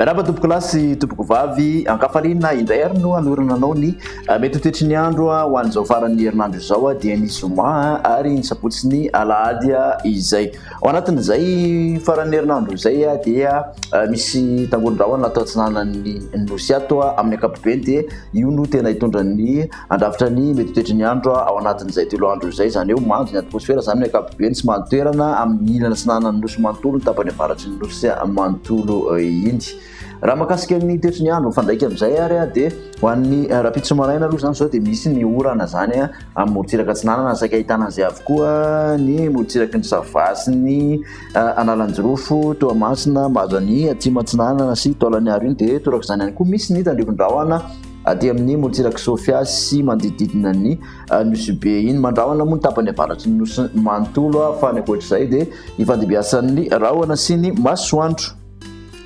Raba tompoko lasy tompoko vavy ankafaliana indray ary no anorananao ny mety toetry ny andro ho an'izao faran'ny herinandro izao dia ny Zoma ary ny sabotsy ny alahady izay. Ao anatin'izay faran'ny herinandro izay dia misy tangolindrahona atao atsinanan'ny nosy ato amin'ny ankapobeny dia io no tena hitondra ny andrafitra ny mety toetry ny andro ao anatin'izay telo andro izay, zany eo mando ny atmosfera zany ny ankapobeny sy mantoerana amin'ny ilana sinanan'ny nosy manontolo ny tapany avaratry ny nosy manontolo iny. Raha makasika ny toetry ny andro mifandraika amin'izay ary dia ho an'ny rapitso maraina aloha zany zao dia misy ny orana zany amin'ny morotsiraka atsinanana saika ahitana an'izay avokoa ny morotsiraky ny savasy ny analanjirofo toamasina mazany atsimo atsinanana sy taolany aro iny dia toraka izany ihany koa misy ny tandrivon-drahona aty amin'ny morotsiraky sofia sy manodididina ny nosy be iny mandrahona moa ny tapany avaratry ny nosy manontolo fa ny ankoatr'izay dia ifandebiasan'ny rahona sy ny masoandro.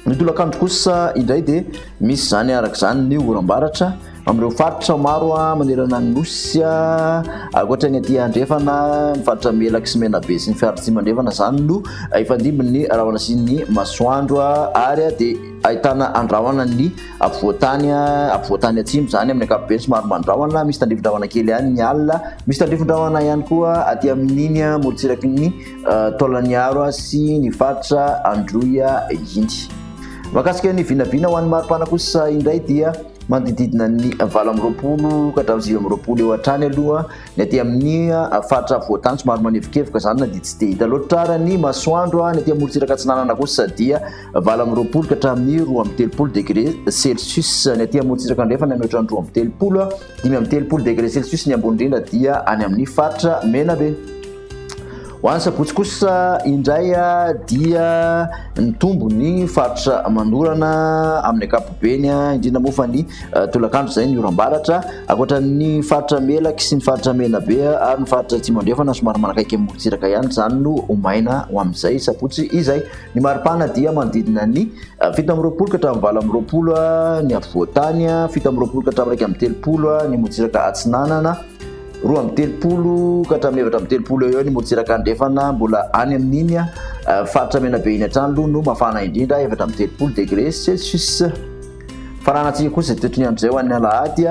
Ny tolakandro kosa indray dia misy zany araka izany ny oram-baratra amin'ireo faritra maro manerana ny nosy ankoatra ny aty andrefana ny faritra melaky sy menabe sy ny faritra mandrefana zany no ifandimby ny rahona sy ny masoandro ary dia ahitana andrahona ny afovoantany atsimo zany amin'ny ankapobeny sy maro mandrahona, misy tandrivon-drahona kely ihany ny alina, misy tandrivon-drahona ihany koa aty amin'iny morotsiraky ny taolany aro sy ny faritra androya iny. Makasika ny vinavina ho an'ny maripana kosa indray dia manodididina ny 7 ka hatramin'ny 9 eo hatrany aloha ny aty amin'ny faritra afovoantany somary manevokevoka zany na dia tsy dia hita loatra tsara ny masoandro. Ny aty amin'ny morotsiraka atsinanana kosa dia 7 ka hatramin'ny 12 degré celsius, ny aty amin'ny morotsiraka andrefana ny ohatran'ny 12 5 degré celsius, ny ambony indrindra dia any amin'ny faritra menabe. Ho an'ny sabotsy kosa indray dia mitombo ny faritra manorana amin'ny ankapobeny indrindra moa fa ny tolakandro izay ny oram-baratra ankoatra ny faritra melaky sy ny faritra menabe ary ny faritra atsimo andrefana somary manakaiky amin'ny morotsiraka ihany zany no omaina ho amin'izay sabotsy izay. Ny maripana dia manodidina ny 17 ka hatramin'ny 20 ny afovoantany, 17 ka hatramin'ny 30 ny morotsiraka atsinanana, 20 ka hatramin'ny 30 eo ny morotsiraka andrefana mbola any amin'iny faritra menabe iny hatrany aloha no mafana indrindra 30 degré celsius. Faranantsika kosa toetry ny andro izay ho an'ny alahady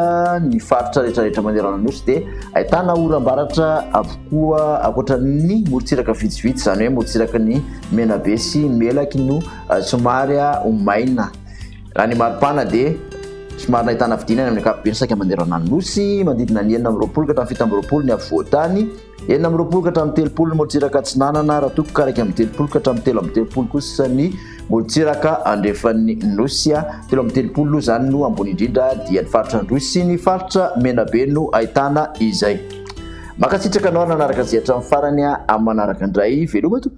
ny faritra rehetrarehetra manerana nosy dia ahitana oram-baratra avokoa ankoatra ny morotsiraka vitsivitsy zany hoe morotsiraka ny menabe sy melaky no somary omaina. Raha ny maripana dia somary nahitana fidinana amin'ny ankapobeny saika manerana ny nosy manodidina ny 20 ka hatramin'ny 7 ny afovoantany, 20 ka hatramin'ny 30 ny morotsiraka atsinanana, raha toko karaky amin'ny 30 ka hatramin'ny 30 kosa ny morotsiraka andrefan'ny nosy. 30 zany no ambony indrindra dia ny faritra androy sy ny faritra menabe no ahitana izay. Makasitraka anao nanaraka izay hatramin'ny farany amin'ny manaraka indray, veloma to.